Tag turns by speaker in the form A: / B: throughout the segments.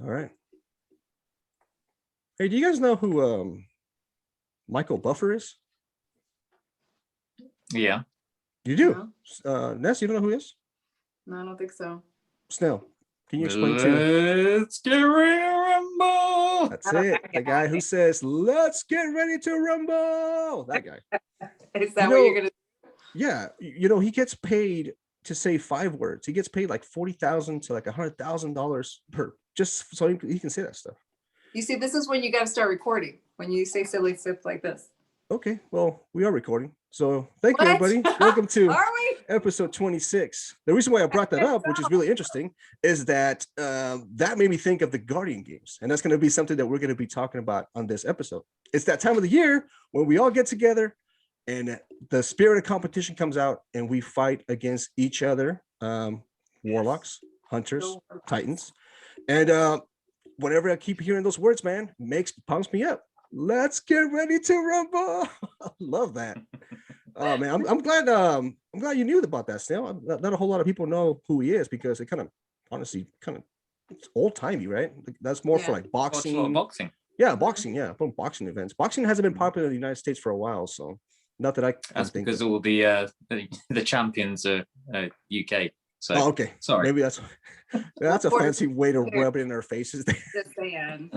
A: All right. Hey, do you guys know who Michael Buffer is?
B: Yeah.
A: You do? Ness, you don't know who he is?
C: No, I don't think so.
A: Snell, can you explain to...
B: Let's get ready to rumble.
A: That's it. The guy who says, let's get ready to rumble. That guy.
C: Is that what you're going to do?
A: Yeah. He gets paid to say 5 words. He gets paid like $40,000 to like $100,000 per, just so he can say that stuff.
C: You see, this is when you got to start recording, when you say silly stuff like this.
A: Okay, well, we are recording. So thank you, everybody. Welcome to episode 26. The reason why I brought that up, which is really interesting, is that that made me think of the Guardian games. And that's going to be something that we're going to be talking about on this episode. It's that time of the year when we all get together and the spirit of competition comes out and we fight against each other, warlocks, hunters, titans. And whenever I keep hearing those words, man, pumps me up. Let's get ready to rumble. I love that. Oh man, I'm glad you knew about that, Snail. Not a whole lot of people know who he is because it honestly it's old-timey, right? That's more for like boxing.
B: Boxing.
A: Yeah, boxing, boxing events. Boxing hasn't been popular in the United States for a while, so not that I
B: That's because all the champions are UK. So
A: okay.
B: Sorry.
A: Maybe that's a fancy way to rub it in our faces.
C: Just saying.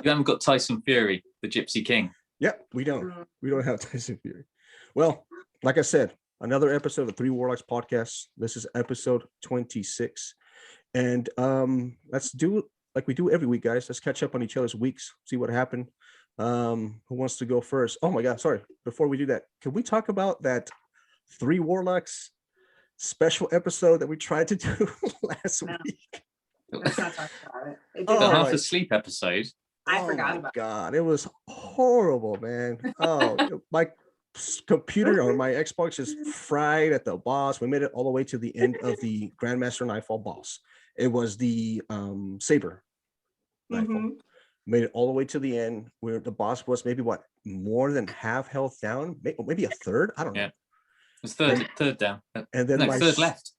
B: You haven't got Tyson Fury, the Gypsy King.
A: Yep, we don't. We don't have Tyson Fury. Well, like I said, another episode of the Three Warlocks podcast. This is episode 26. And let's do it like we do every week, guys. Let's catch up on each other's weeks, see what happened. Who wants to go first? Oh my God, sorry. Before we do that, can we talk about that Three Warlocks special episode that we tried to do last week?
C: Let's not talk about it.
B: The half asleep episode.
C: I forgot about it.
A: God, it was horrible, man. Oh, my computer or my Xbox is fried at the boss. We made it all the way to the end of the Grandmaster Nightfall boss. It was the Saber Nightfall. Made it all the way to the end where the boss was maybe more than half health down, maybe a third. I don't know.
B: It was third down.
A: And then my
B: third left.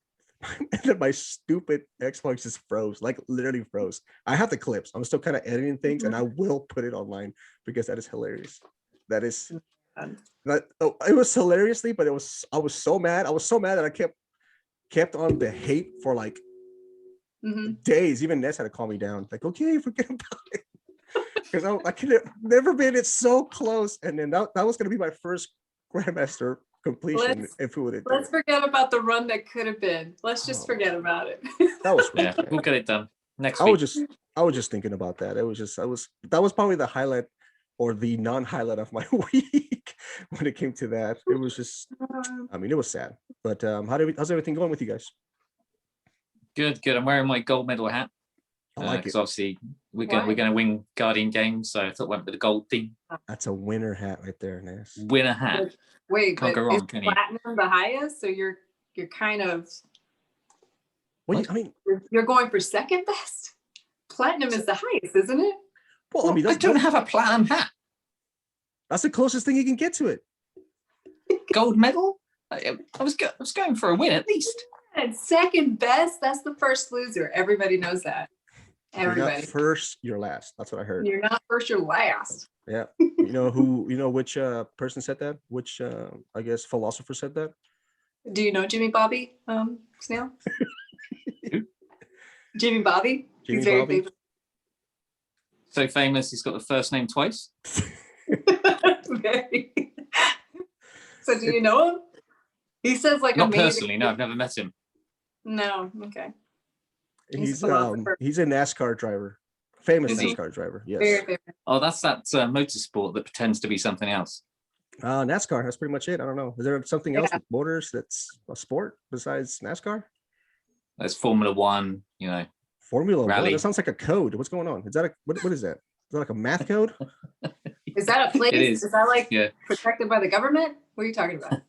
A: And then my stupid Xbox just froze, like literally froze. I have the clips. I'm still kind of editing things, and I will put it online because that is hilarious. That is, it was hilariously, but I was so mad. I was so mad that I kept on the hate for like days. Even Ness had to calm me down. Like, okay, forget about it, because I could have never been it so close. And then that was going to be my first Grandmaster completion. Let's
C: forget about the run that could have been. Let's just forget about it.
A: That was
B: we'll get it done next week.
A: I was just thinking about that. That was probably the highlight or the non-highlight of my week when it came to that. It was just, I mean, it was sad. But how's everything going with you guys?
B: Good. I'm wearing my gold medal hat.
A: I like it.
B: Obviously we're going to win Guardian games, so I thought went with the gold theme.
A: That's a winner hat right there, Ness.
B: Winner hat.
C: Wait,
B: can't go wrong, can you?
C: Platinum the highest? So you're kind of.
A: Well, I mean,
C: you're going for second best. Platinum is the highest, isn't it?
A: Well, I mean,
B: I don't have a platinum hat.
A: That's the closest thing you can get to it.
B: Gold medal? I was going for a win at least.
C: And second best. That's the first loser. Everybody knows that. Everybody.
A: You're not first, you're last. That's what I heard.
C: You're not first, you're last.
A: Yeah. You know which person said that? Which I guess philosopher said that?
C: Do you know Jimmy Bobby, Snail? Jimmy Bobby? He's very famous.
B: So famous he's got the first name twice.
C: Very. So do you know him? He says like
B: not personally, no, I've never met him.
C: No, okay.
A: He's a NASCAR driver. Famous NASCAR driver, yes.
C: Very famous.
B: Oh, that's that motorsport that pretends to be something else.
A: NASCAR, that's pretty much it. I don't know. Is there something else with motors that's a sport besides NASCAR?
B: There's Formula One,
A: Formula
B: rally.
A: One? That sounds like a code. What's going on? Is that what is that? Is that like a math code?
C: Is that a place?
B: It is.
C: Is that like protected by the government? What are you talking about?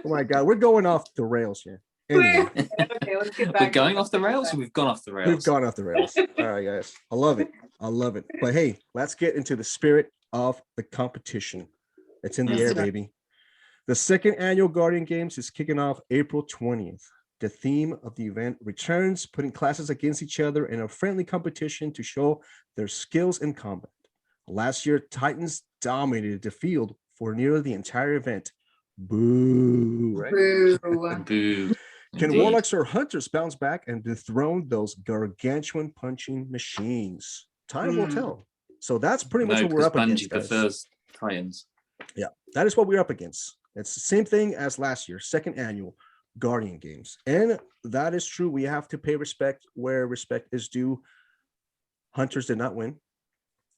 A: Oh my God, we're going off the rails here. Anyway.
C: Okay, let's get back.
B: We're going off the rails, or we've gone off the rails?
A: We've gone off the rails. All right, guys. I love it. But hey, let's get into the spirit of the competition. It's in the air, baby. The second annual Guardian Games is kicking off April 20th. The theme of the event returns, putting classes against each other in a friendly competition to show their skills in combat. Last year, Titans dominated the field for nearly the entire event. Boo, right?
C: Boo.
B: Boo.
A: Can
B: Indeed.
A: Warlocks or Hunters bounce back and dethrone those gargantuan punching machines? Time will tell. So that's pretty much
B: No,
A: what we're
B: because
A: up against,
B: Bungie
A: guys.
B: prefers Titans.
A: Yeah, that is what we're up against. It's the same thing as last year, second annual Guardian Games. And that is true. We have to pay respect where respect is due. Hunters did not win.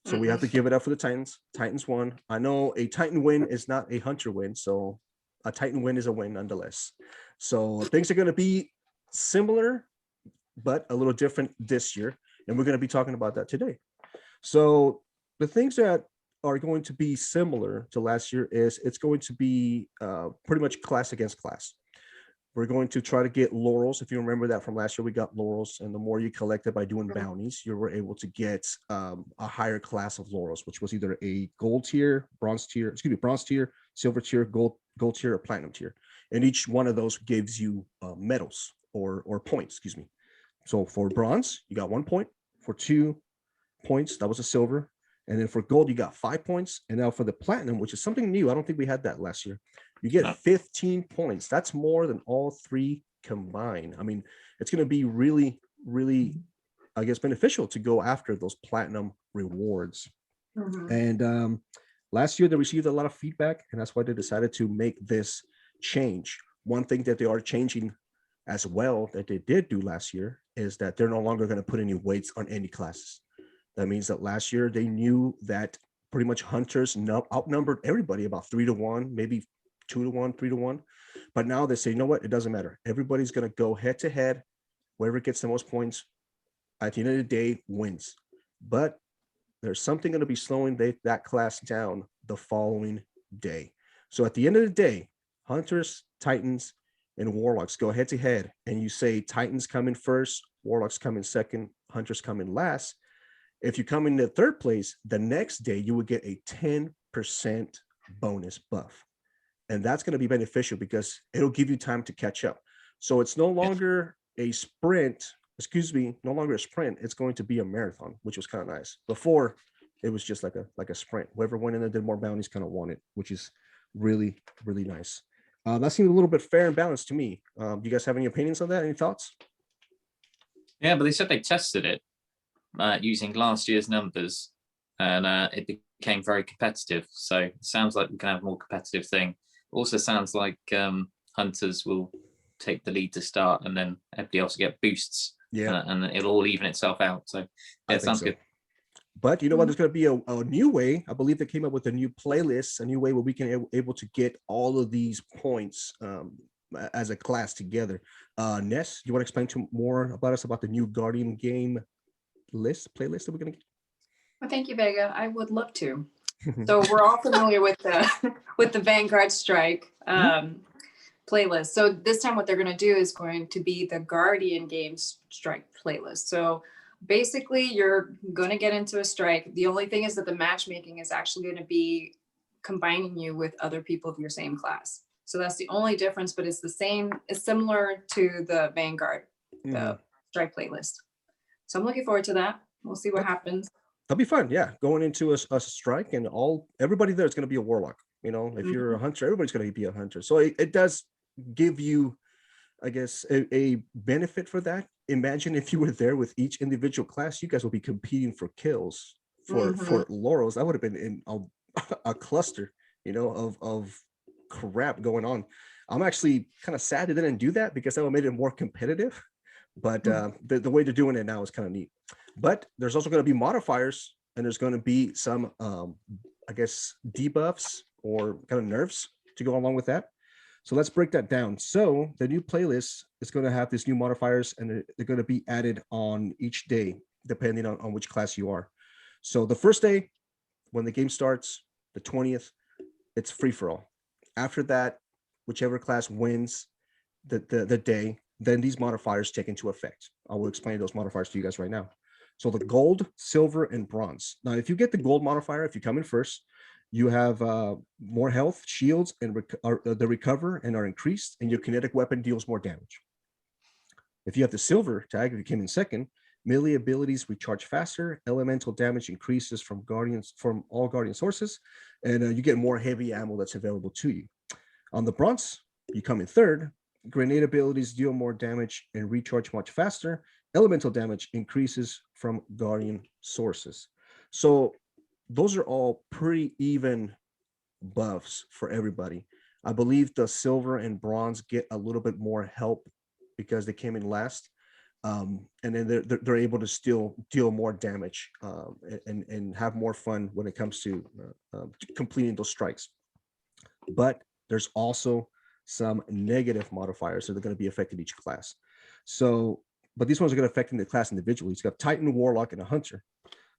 A: So we have to give it up for the Titans. Titans won. I know a Titan win is not a Hunter win. So a Titan win is a win nonetheless. So things are going to be similar, but a little different this year. And we're going to be talking about that today. So the things that are going to be similar to last year is it's going to be pretty much class against class. We're going to try to get laurels. If you remember that from last year, we got laurels, and the more you collected by doing bounties, you were able to get a higher class of laurels, which was either a gold tier, bronze tier, silver tier, gold tier, or platinum tier. And each one of those gives you medals or points, excuse me. So for bronze, you got 1 point. For 2 points, that was a silver. And then for gold, you got 5 points. And now for the platinum, which is something new, I don't think we had that last year, you get 15 points. That's more than all three combined. I mean, it's going to be really, really, I guess, beneficial to go after those platinum rewards. And last year, they received a lot of feedback, and that's why they decided to make this change. One thing that they are changing as well that they did do last year is that they're no longer going to put any weights on any classes. That means that last year they knew that pretty much Hunters outnumbered everybody about 3-1, maybe 2-1, 3-1. But now they say, you know what? It doesn't matter. Everybody's going to go head to head. Whoever gets the most points at the end of the day wins. But there's something going to be slowing that class down the following day. So at the end of the day, Hunters, Titans, and Warlocks go head to head, and you say Titans come in first, Warlocks come in second, Hunters come in last. If you come in the third place, the next day you will get a 10% bonus buff. And that's going to be beneficial because it'll give you time to catch up. So it's no longer a sprint, no longer a sprint. It's going to be a marathon, which was kind of nice. Before, it was just like a sprint. Whoever went in and did more bounties kind of won it, which is really, really nice. That seemed a little bit fair and balanced to me. Do you guys have any opinions on that? Any thoughts?
B: Yeah, but they said they tested it using last year's numbers, and it became very competitive. So it sounds like we can have a more competitive thing. Also sounds like Hunters will take the lead to start, and then everybody else will get boosts.
A: Yeah,
B: and it'll all even itself out. So yeah, it sounds good.
A: But you know what? There's going to be a new way. I believe they came up with a new playlist, a new way where we can able to get all of these points as a class together. Ness, you want to explain more about the new Guardian game playlist that we're going to get?
C: Well, thank you, Vega. I would love to. So we're all familiar with the Vanguard Strike playlist. So this time what they're going to do is going to be the Guardian Games Strike playlist. So basically you're going to get into a strike. The only thing is that the matchmaking is actually going to be combining you with other people of your same class. So that's the only difference, but it's the same. It's similar to the Vanguard, the Strike playlist. So I'm looking forward to that. We'll see what happens.
A: That'll be fun. Yeah. Going into a strike, and everybody there is going to be a Warlock. You know, if you're a Hunter, everybody's going to be a Hunter. So it does give you, I guess, a benefit for that. Imagine if you were there with each individual class, you guys will be competing for kills, for laurels. That would have been in a cluster, you know, of crap going on. I'm actually kind of sad they didn't do that because that would have made it more competitive. But the way they're doing it now is kind of neat. But there's also going to be modifiers, and there's going to be some, I guess, debuffs or kind of nerfs to go along with that. So let's break that down. So the new playlist is going to have these new modifiers, and they're going to be added on each day, depending on which class you are. So the first day, when the game starts, the 20th, it's free for all. After that, whichever class wins the day, then these modifiers take into effect. I will explain those modifiers to you guys right now. So the gold, silver, and bronze. Now, if you get the gold modifier, if you come in first, you have more health, shields, and the recover and are increased, and your kinetic weapon deals more damage. If you have the silver tag, if you came in second, melee abilities recharge faster, elemental damage increases from all guardian sources, and you get more heavy ammo that's available to you. On the bronze, you come in third, grenade abilities deal more damage and recharge much faster. Elemental damage increases from guardian sources. So those are all pretty even buffs for everybody. I believe the silver and bronze get a little bit more help because they came in last. And then they're able to still deal more damage and have more fun when it comes to completing those strikes. But there's also some negative modifiers that are going to be affecting each class. So, but these ones are going to affect the class individually. It's got Titan, Warlock, and a Hunter.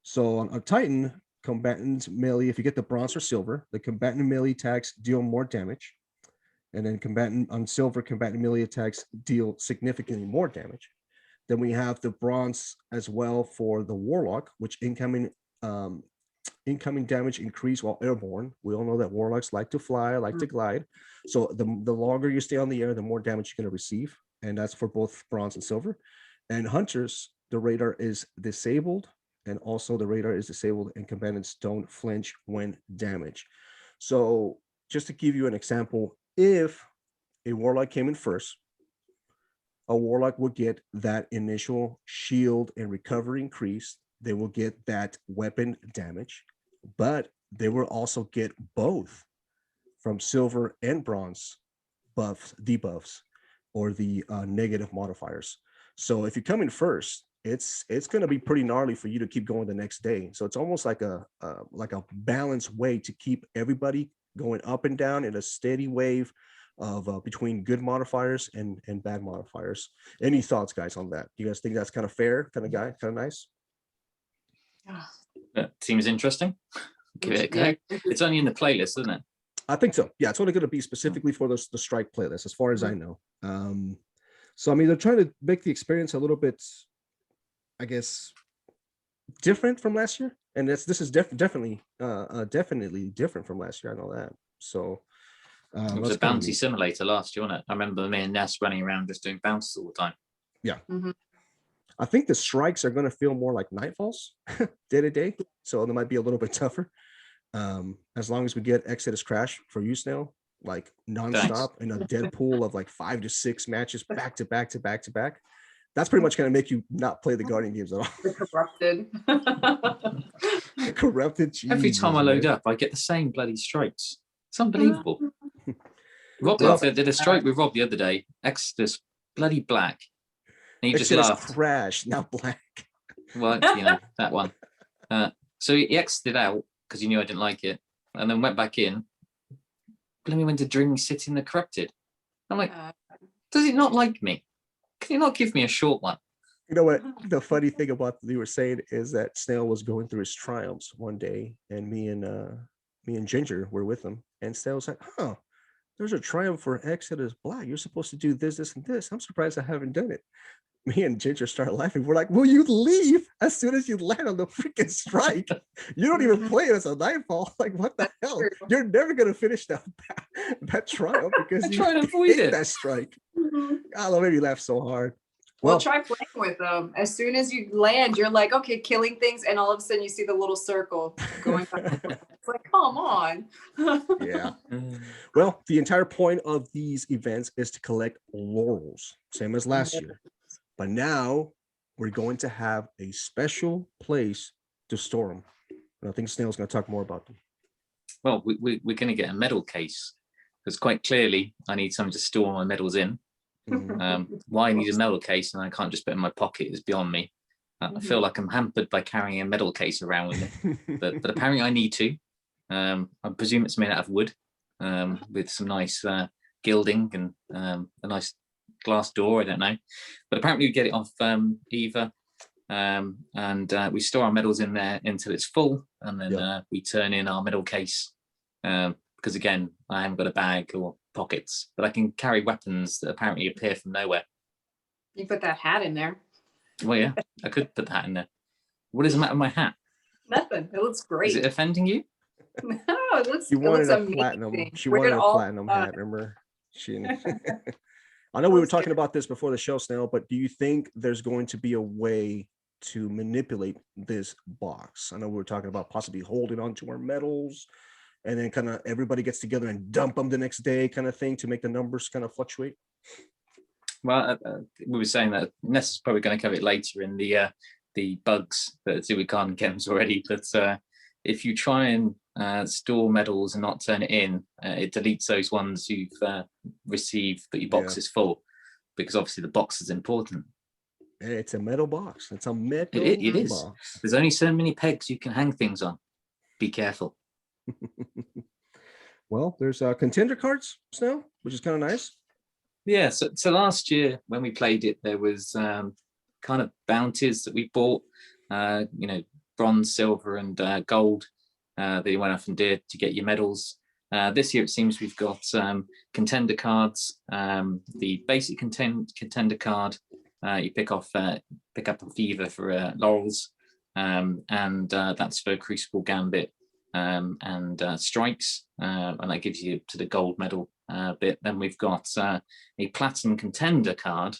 A: So on Titan, combatant melee, if you get the bronze or silver, the combatant melee attacks deal more damage. And then combatant on silver, combatant melee attacks deal significantly more damage. Then we have the bronze as well for the Warlock, which incoming damage increase while airborne. We all know that Warlocks like to fly, like to glide. So the longer you stay on the air, the more damage you're going to receive. And that's for both bronze and silver. And Hunters, the radar is disabled. And also the radar is disabled and combatants don't flinch when damaged. So just to give you an example, if a Warlock came in first, a Warlock will get that initial shield and recovery increase. They will get that weapon damage, but they will also get both from silver and bronze buffs, debuffs, or the negative modifiers. So if you come in first, it's going to be pretty gnarly for you to keep going the next day. So it's almost like a balanced way to keep everybody going up and down in a steady wave of between good modifiers and bad modifiers. Any thoughts, guys, on that? You guys think that's kind of fair, kind of nice?
B: That seems interesting. Give it a go. It's only in the playlist, isn't it?
A: I think so. Yeah, it's only going to be specifically for the strike playlist, as far as I know. So I mean, they're trying to make the experience a little bit, I guess, different from last year, and this is definitely different from last year. I know that. So
B: it was a bouncy simulator last year, wasn't it? I remember me and Ness running around just doing bounces all the time.
A: Yeah. I think the strikes are going to feel more like nightfalls day to day, so they might be a little bit tougher. As long as we get Exodus Crash for you, Snail, like nonstop in a dead pool of like 5 to 6 matches back to back to back to back. That's pretty much going to make you not play the Guardian games at all.
C: Corrupted.
A: Corrupted. Jesus,
B: every time I load up, I get the same bloody strikes. It's unbelievable. Rob did a strike with Rob the other day. Exodus bloody black. And he just laughed.
A: Crash, now black.
B: Well, that one. So he exited out because he knew I didn't like it, and then went back in. Let me went to Dreaming City in the Corrupted. I'm like, does it not like me? Can you not give me a short one?
A: You know what? The funny thing about what you were saying is that Snail was going through his triumphs one day, and me and Ginger were with him, and Snail was like, "Oh, there's a triumph for Exodus Black. You're supposed to do this, this, and this. I'm surprised I haven't done it." Me and Ginger started laughing. We're like, "Will you leave as soon as you land on the freaking strike? You don't even play it as a nightfall. Like, what the hell? You're never gonna finish that triumph because you hate that strike." I love it. You laugh so hard.
C: Well, try playing with them. As soon as you land, you're like, okay, killing things, and all of a sudden you see the little circle going back. It's like, come on.
A: Yeah. Well, the entire point of these events is to collect laurels, same as last year. But now we're going to have a special place to store them. And I think Snail's going to talk more about them.
B: Well, we're going to get a medal case, because quite clearly I need something to store my medals in. Why I need a medal case and I can't just put it in my pocket is beyond me. I feel like I'm hampered by carrying a medal case around with me, but apparently I need to. I presume it's made out of wood, with some nice gilding and a nice glass door. I don't know, but apparently we get it off Eva, and we store our medals in there until it's full, and then we turn in our medal case. Because again, I haven't got a bag or pockets, but I can carry weapons that apparently appear from nowhere.
C: You put that hat in there.
B: Well, yeah, I could put that in there. What is the matter with my hat?
C: Nothing. It looks great.
B: Is it offending you?
C: No, it looks.
A: You wanted
C: a
A: platinum. She wanted a platinum hat. Remember? She. I know we were talking about this before the show, Snail, but do you think there's going to be a way to manipulate this box? I know we were talking about possibly holding on to our medals and then kind of everybody gets together and dump them the next day kind of thing to make the numbers kind of fluctuate.
B: Well, we were saying that Ness is probably going to cover it later in the bugs that we can't games already. But if you try and store medals and not turn it in, it deletes those ones you've received, but your box is full, because obviously the box is important.
A: It's a metal box. It's a metal
B: it is.
A: box.
B: There's only so many pegs you can hang things on. Be careful.
A: Well, there's contender cards now, which is kind of nice.
B: Yeah, so last year when we played it, there was kind of bounties that we bought, bronze, silver, and gold that you went off and did to get your medals. This year it seems we've got contender cards. The basic contender card, you pick up a fever for laurels, and that's for Crucible Gambit and strikes, and that gives you to the gold medal bit. Then we've got a platinum contender card,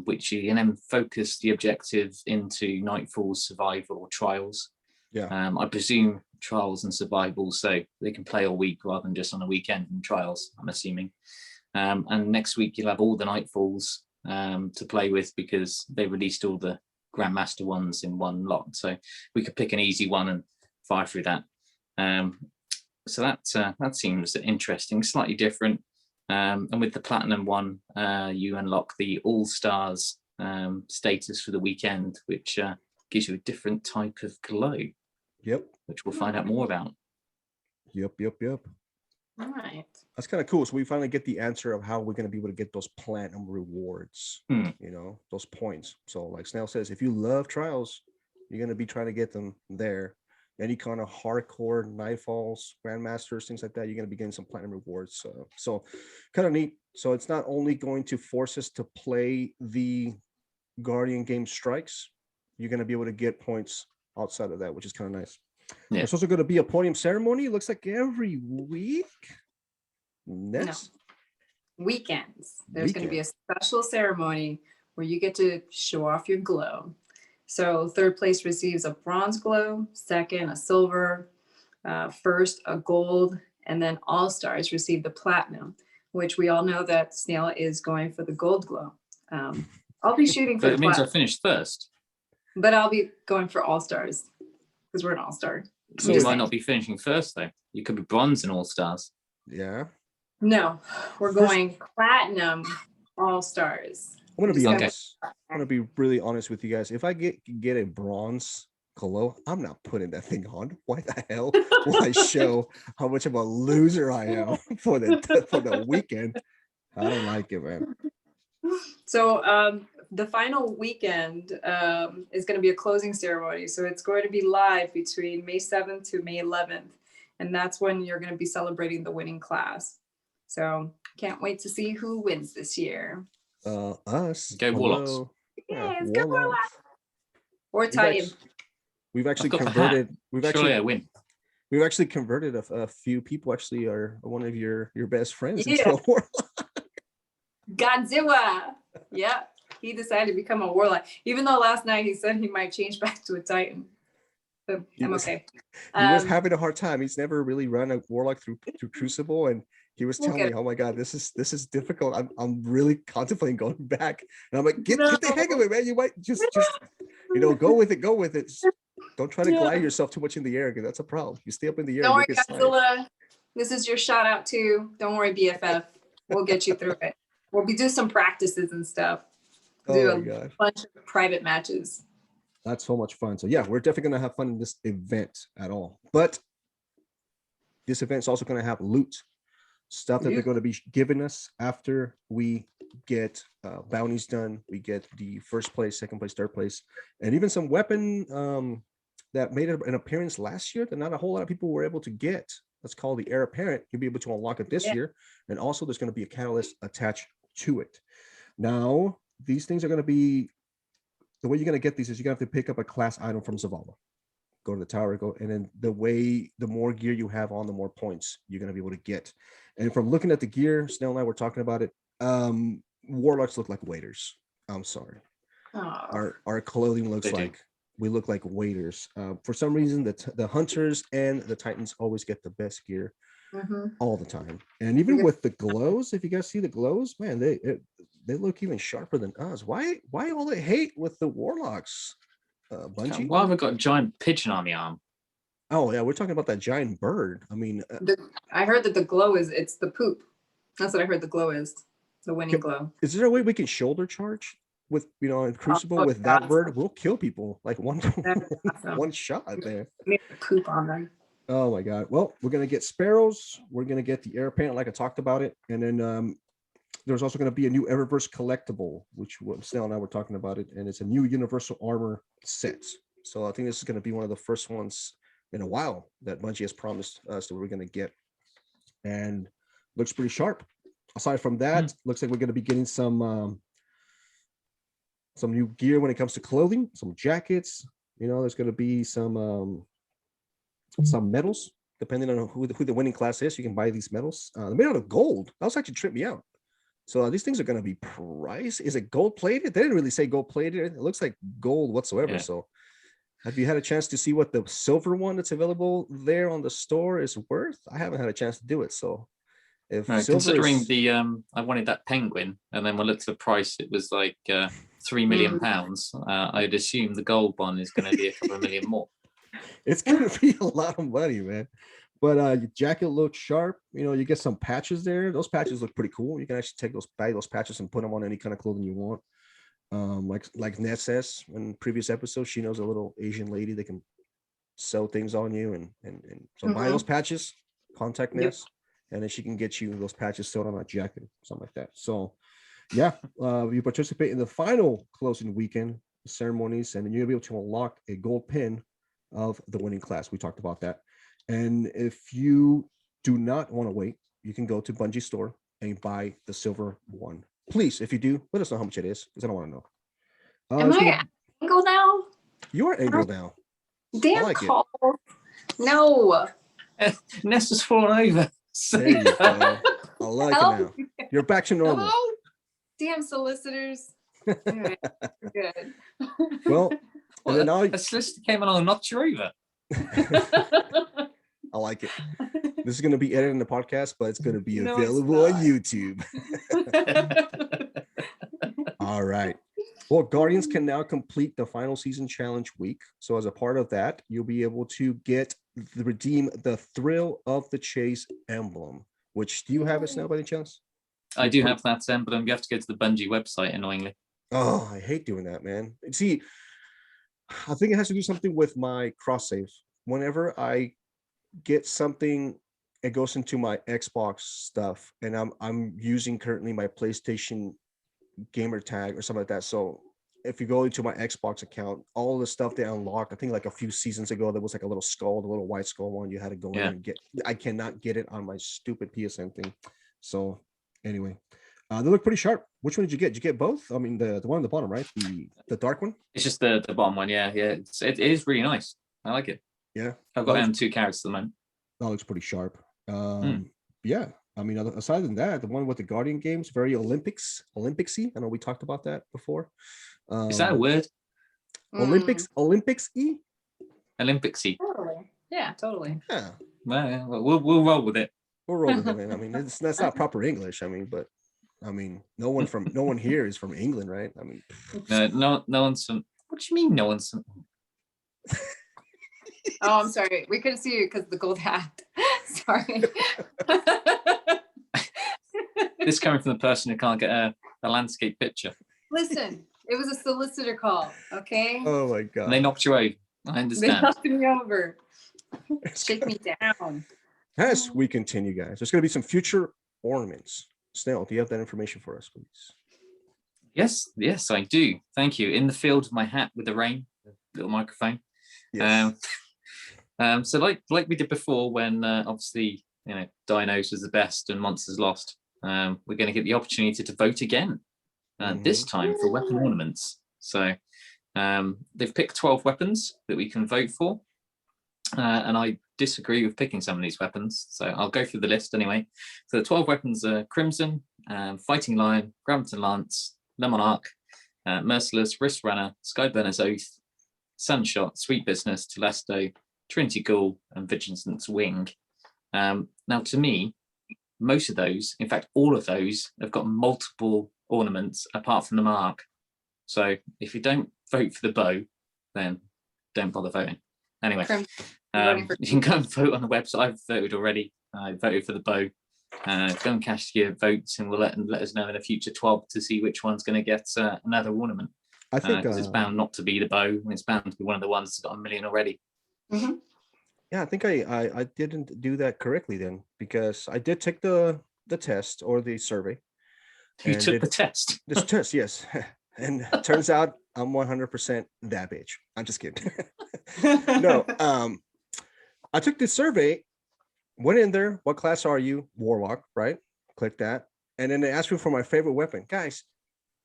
B: which you can then focus the objective into Nightfall, Survival, or Trials.
A: Yeah.
B: I presume Trials and Survival, so they can play all week rather than just on a weekend in Trials, I'm assuming. And next week you'll have all the Nightfalls to play with, because they released all the Grandmaster ones in one lot. So we could pick an easy one and fire through that. So that seems interesting, slightly different. And with the platinum one, you unlock the All-Stars status for the weekend, which gives you a different type of glow.
A: Yep.
B: Which we'll find out more about.
A: Yep.
C: All right.
A: That's kind of cool. So we finally get the answer of how we're going to be able to get those platinum rewards, those points. So like Snail says, if you love Trials, you're going to be trying to get them there. Any kind of hardcore Nightfalls, Grandmasters, things like that, you're going to be getting some platinum rewards. So kind of neat. So it's not only going to force us to play the Guardian game strikes, you're going to be able to get points outside of that, which is kind of nice. Yeah. There's also going to be a podium ceremony. It looks like every week. Next.
C: No. Weekends. There's going to be a special ceremony where you get to show off your glow. So third place receives a bronze glow, second a silver, first a gold, and then all-stars receive the platinum, which we all know that Snail is going for the gold glow. I'll be shooting for
B: but it means I finished first.
C: But I'll be going for all-stars because we're an all-star.
B: So you might not be finishing first, though. You could be bronze and all-stars.
A: Yeah.
C: No, we're going platinum all-stars.
A: I'm going to be honest. I'm going to be really honest with you guys. If I get a bronze glow, I'm not putting that thing on. Why the hell will I show how much of a loser I am for the weekend? I don't like it, man.
C: So the final weekend is going to be a closing ceremony. So it's going to be live between May 7th to May 11th. And that's when you're going to be celebrating the winning class. So can't wait to see who wins this year.
A: Us.
B: Go Warlocks.
C: Yes, go Warlocks. Or Titan.
A: We've actually converted.
B: Surely I win.
A: We've actually converted a few people. Actually, are one of your best friends into a Warlock.
C: Godzilla. Yeah, he decided to become a Warlock. Even though last night he said he might change back to a Titan. But I'm okay.
A: He was having a hard time. He's never really run a Warlock through Crucible, and he was telling me, "Oh my God, this is difficult. I'm really contemplating going back." And I'm like, "Get the hang of it, man. You might just go with it. Don't try to glide yourself too much in the air, because that's a problem. You stay up in the air.
C: Don't worry, Godzilla. This is your shout out too. Don't worry, BFF. We'll get you through it. We'll do some practices and stuff. Do a bunch of private matches.
A: That's so much fun. So yeah, we're definitely gonna have fun in this event at all. But this event's also gonna have loot. Stuff that they're going to be giving us after we get bounties done. We get the first place, second place, third place, and even some weapon that made an appearance last year that not a whole lot of people were able to get. That's called the Heir Apparent. You'll be able to unlock it this year. And also there's going to be a catalyst attached to it. Now, these things are going to be, the way you're going to get these is you're going to have to pick up a class item from Zavala. Go to the tower, and then the more gear you have on, the more points you're going to be able to get. And from looking at the gear, Snell and I were talking about it. Warlocks look like waiters. I'm sorry.
C: Oh.
A: Our clothing looks
B: They do.
A: like we look like waiters. For some reason, the hunters and the Titans always get the best gear all the time. And even with the glows, if you guys see the glows, man, they look even sharper than us. Why all the hate with the Warlocks, Bungie?
B: Why have I got a giant pigeon on the arm?
A: Oh yeah, we're talking about that giant bird. I mean,
C: I heard that the glow it's the poop. That's what I heard the glow is. The winning glow.
A: is there a way we can shoulder charge with, in Crucible with that bird? We'll kill people like one shot there.
C: Poop on them.
A: Oh my god. Well, we're gonna get sparrows. We're gonna get the air paint, like I talked about it, and then there's also gonna be a new Eververse collectible, which Snell and I were talking about it, and it's a new Universal Armor set. So I think this is gonna be one of the first ones in a while that Bungie has promised us that we're gonna get, and looks pretty sharp. Aside from that, looks like we're gonna be getting some new gear when it comes to clothing, some jackets. There's gonna be some medals, depending on who the winning class is. You can buy these medals. They're made out of gold. That was actually tripped me out. So these things are going to be priced. Is it gold plated? They didn't really say gold plated. It looks like gold whatsoever. Yeah. So have you had a chance to see what the silver one that's available there on the store is worth? I haven't had a chance to do it. So if
B: considering I wanted that penguin, and then when I looked at the price, it was like £3 million. I'd assume the gold one is going to be a couple of million more.
A: It's going to be a lot of money, man. But your jacket looks sharp. You get some patches there. Those patches look pretty cool. You can actually buy those patches and put them on any kind of clothing you want. Like Ned says in previous episodes, she knows a little Asian lady that can sew things on you, and so buy those patches, contact Ness, and then she can get you those patches sewn on a jacket, something like that. So yeah, you participate in the final closing weekend ceremonies, and then you'll be able to unlock a gold pin of the winning class. We talked about that. And if you do not want to wait, you can go to Bungie store and buy the silver one. Please, if you do, let us know how much it is, because I don't want to know.
C: Am I angle now?
A: You are angle now.
C: Damn,
A: like
C: Cole. No.
B: Nesta's fallen over.
A: There you go. I like it now. You're back to normal.
C: Hello? Damn solicitors. All right. Good.
A: Well,
B: a solicitor came along and knocked you over.
A: I like it. This is going to be edited in the podcast, but it's going to be available on YouTube. All right. Well, Guardians can now complete the final season challenge week. So as a part of that, you'll be able to redeem the Thrill of the Chase emblem, which, do you have it, Snell, by any chance?
B: I do have that emblem. You have to go to the Bungie website, annoyingly.
A: Oh, I hate doing that, man. See, I think it has to do something with my cross save. Whenever I get something, it goes into my Xbox stuff, and I'm using currently my PlayStation gamer tag or something like that. So if you go into my Xbox account, all the stuff they unlocked, I think like a few seasons ago, there was like a little skull, the little white skull one you had to go in and get. I cannot get it on my stupid PSN thing. So anyway, they look pretty sharp. Which one did you get? Did you get both? I mean, the one on the bottom, right? The dark one?
B: It's just the bottom one. Yeah. It is really nice. I like it.
A: Yeah.
B: I've got 2 characters at the moment.
A: That looks pretty sharp. Yeah. I mean, aside from that, the one with the Guardian games, very Olympicsy. I know we talked about that before.
B: Is that a word?
A: Olympicsy?
B: Olympicsy.
C: Totally. Yeah, totally.
A: Yeah.
B: Well, we'll roll with it.
A: We'll roll with it, man. I mean, that's not proper English. I mean, but I mean, no one here is from England, right? I mean,
B: no one's from. What do you mean, no one's from?
C: Oh, I'm sorry. We couldn't see you because of the gold hat. Sorry.
B: This coming from the person who can't get a landscape picture.
C: Listen, it was a solicitor call, okay?
A: Oh my god.
B: And they knocked you over. I understand.
C: They knocked me over. Shake me down.
A: As we continue, guys, there's going to be some future ornaments. Snell, do you have that information for us, please?
B: Yes, I do. Thank you. In the field of my hat with the rain, little microphone.
A: Yes.
B: So like we did before, when obviously Dinos was the best and Monsters lost, we're going to get the opportunity to vote again, this time for weapon ornaments. So they've picked 12 weapons that we can vote for, and I disagree with picking some of these weapons, so I'll go through the list anyway. So the 12 weapons are Crimson, Fighting Lion, Graviton Lance, Le Monarch, Merciless, Wrist Runner, Skyburner's Oath, Sunshot, Sweet Business, Telesto, Trinity Ghoul, and Vigilance Wing. Now, to me, most of those, in fact, all of those, have got multiple ornaments apart from the mark. So if you don't vote for the bow, then don't bother voting. Anyway, you can go and vote on the website. I've voted already. I voted for the bow. Go and cast your votes, and we'll let us know in a future 12 to see which one's going to get another ornament.
A: I think
B: it's bound not to be the bow, and it's bound to be one of the ones that's got 1 million already.
C: Mm-hmm.
A: Yeah, I think I didn't do that correctly then, because I did take the test or the survey.
B: You took the test.
A: This test, yes. And it turns out I'm 100% that bitch. I'm just kidding. No, I took the survey, went in there. What class are you? Warlock, right? Click that. And then they asked me for my favorite weapon. Guys,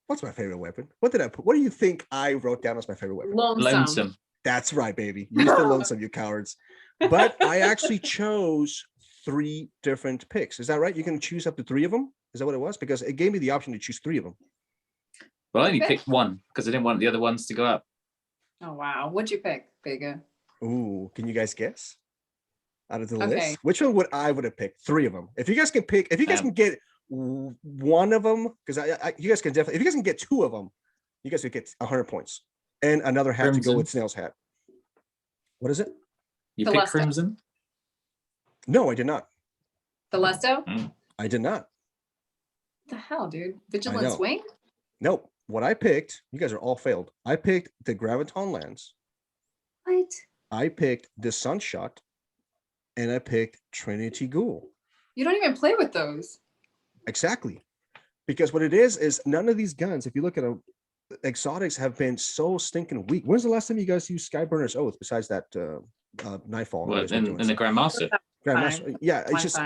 A: what's my favorite weapon? What did I put? What do you think I wrote down as my favorite weapon?
B: Lonesome.
A: That's right, baby. Use the lonesome, you cowards. But I actually chose 3 different picks. Is that right? You can choose up to 3 of them? Is that what it was? Because it gave me the option to choose 3 of them.
B: Well, I only picked 1 because I didn't want the other ones to go up.
C: Oh, wow. What'd you pick, Vega?
A: Ooh, can you guys guess? Out of the list, which one would I have picked? 3 of them. If you guys can pick, if you guys can get 1 of them, because you guys can definitely, if you guys can get 2 of them, you guys would get 100 points and another hat to go with Snail's hat. What is it?
B: You picked Crimson?
A: No, I did not.
C: Telesto?
A: I did not.
C: What the hell, dude? Vigilance Wing?
A: Nope. What I picked, you guys are all failed. I picked the Graviton Lance.
C: What?
A: I picked the Sunshot, and I picked Trinity Ghoul.
C: You don't even play with those.
A: Exactly. Because what it is none of these guns, if you look at them, exotics have been so stinking weak. When's the last time you guys used Skyburner's Oath besides that Nightfall?
B: Well, in the Grandmaster.
A: Yeah, it's just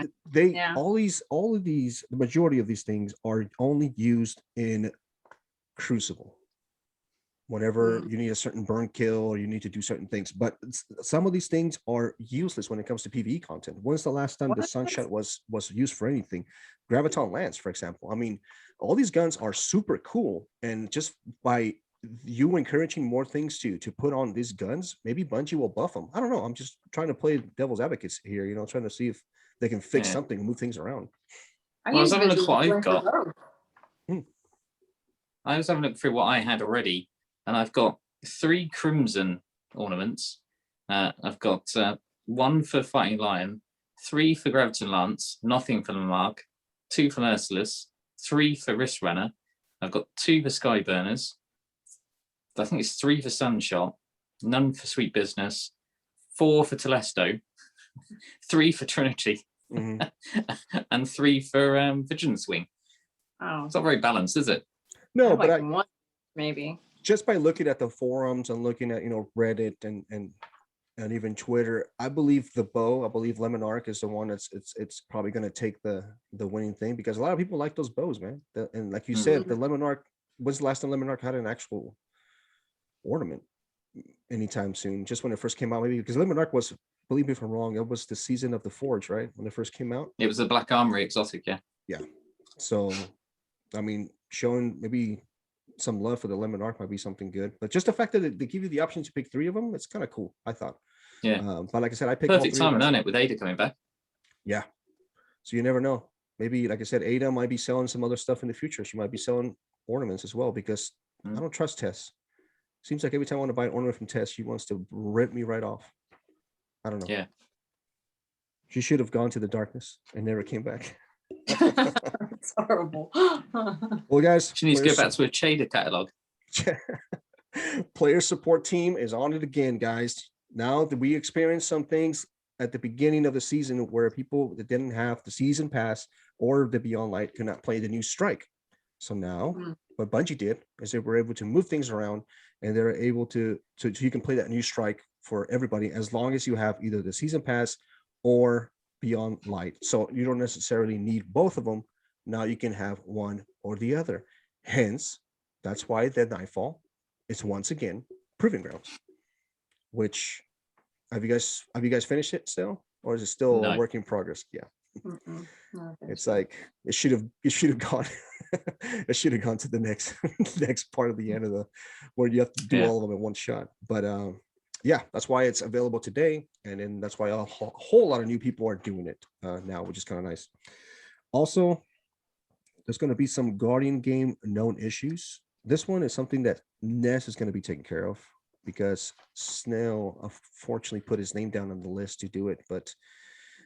A: all of these, the majority of these things are only used in Crucible. Whenever you need a certain burn kill or you need to do certain things, but some of these things are useless when it comes to PvE content. When's the last time the Sunshot was used for anything? Graviton Lance, for example. I mean, all these guns are super cool, and just by you encouraging more things to put on these guns, maybe Bungie will buff them. I don't know. I'm just trying to play devil's advocates here, trying to see if they can fix something and move things around.
B: I was having a look what I've got. I was having a look through what I had already, and I've got 3 Crimson ornaments. I've got 1 for Fighting Lion, 3 for Graviton Lance, nothing for the Monarch, 2 for Merciless, 3 for Wrist Runner. I've got 2 for Skyburners. I think it's 3 for Sunshot, none for Sweet Business, 4 for Telesto, 3 for Trinity, and 3 for Vigilance Wing.
C: Oh,
B: it's not very balanced, is it?
A: No, but
C: like 1, maybe.
A: Just by looking at the forums and looking at Reddit and even Twitter, I believe the bow. I believe Le Monarch is the one it's probably going to take the winning thing, because a lot of people like those bows, man. And like you said, the Le Monarch. When's the last time Le Monarch had an actual ornament anytime soon? Just when it first came out, maybe, because Le Monarch was, believe me if I'm wrong, it was the season of the Forge, right? When it first came out.
B: It was a Black Armory exotic, yeah.
A: Yeah. So, I mean, showing maybe some love for the Le Monarch might be something good, but just the fact that they give you the option to pick 3 of them, it's kind of cool, I thought.
B: Yeah.
A: But like I said, I picked
B: perfect time to earn it with Ada coming back.
A: Yeah. So you never know. Maybe, like I said, Ada might be selling some other stuff in the future. She might be selling ornaments as well, because I don't trust Tess. Seems like every time I want to buy an ornament from Tess, she wants to rip me right off. I don't know.
B: Yeah.
A: She should have gone to the darkness and never came back.
C: It's horrible.
A: Well, guys,
B: she needs to go back to a Chada catalog.
A: Player support team is on it again, guys. Now that we experienced some things at the beginning of the season where people that didn't have the season pass or the Beyond Light could not play the new strike. So now what Bungie did is they were able to move things around, and they're able to you can play that new strike for everybody as long as you have either the season pass or Beyond Light. So you don't necessarily need both of them. Now you can have one or the other. Hence, that's why the Nightfall is once again Proving Grounds. Which have you guys finished it still, or is it still a work in progress? Yeah. It's like it should have gone it should have gone to the next part of the end of the where you have to do all of them in one shot. But yeah, that's why it's available today, and then that's why a whole lot of new people are doing it now, which is kind of nice. Also, there's going to be some Guardian game known issues. This one is something that Ness is going to be taking care of because Snail unfortunately put his name down on the list to do it. But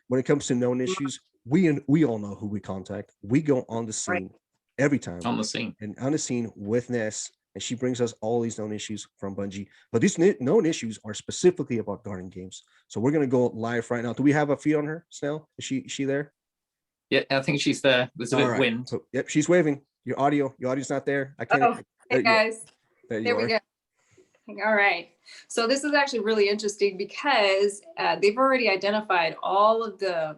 A: when it comes to known issues, we all know who we contact. We go on the scene every time.
B: On the scene.
A: And on the scene with Ness, and she brings us all these known issues from Bungie. But these known issues are specifically about Guardian games. So we're going to go live right now. Do we have a feed on her, Snail? Is she there?
B: Yeah, I think she's there. There's a bit of wind.
A: So, yep, she's waving. Your audio's not there. I can't.
C: Oh, hey guys.
A: There
C: we go. All right. So this is actually really interesting because they've already identified all of the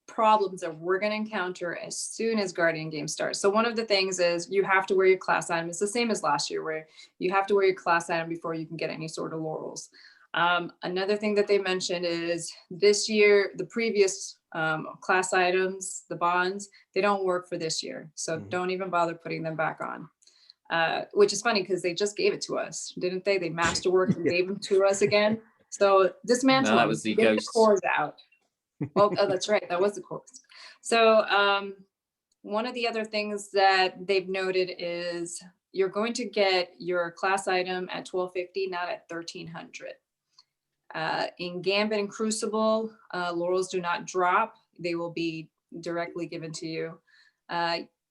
C: problems that we're going to encounter as soon as Guardian game starts. So one of the things is you have to wear your class item. It's the same as last year where you have to wear your class item before you can get any sort of laurels. Another thing that they mentioned is this year, the previous class items, the bonds, they don't work for this year. So don't even bother putting them back on. Which is funny because they just gave it to us, didn't they? They masterworked and gave them to us again. So dismantle.
B: No, that was the
C: get
B: ghost.
C: the cores out. Oh, that's right. That was the cores. So one of the other things that they've noted is you're going to get your class item at $1250, not at $1300. In Gambit and Crucible, laurels do not drop. They will be directly given to you.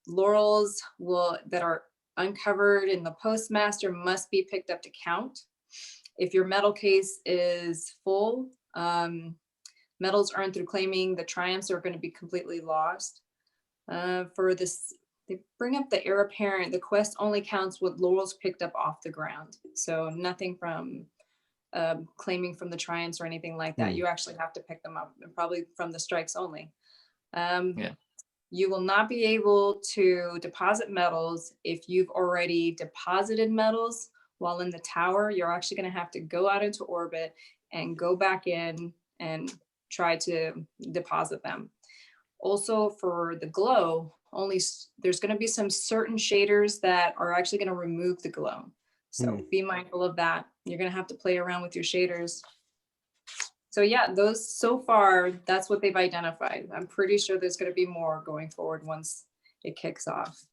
C: Laurels that are uncovered in the postmaster must be picked up to count. If your medal case is full, medals earned through claiming the triumphs are going to be completely lost. For this, they bring up the heir apparent. The quest only counts with laurels picked up off the ground. So nothing from claiming from the triumphs or anything like that. You actually have to pick them up, and probably from the strikes only. You will not be able to deposit medals if you've already deposited medals while in the tower. You're actually going to have to go out into orbit and go back in and try to deposit them. Also for the glow, there's going to be some certain shaders that are actually going to remove the glow. So be mindful of that. You're going to have to play around with your shaders. So yeah, those so far, that's what they've identified. I'm pretty sure there's going to be more going forward once it kicks off.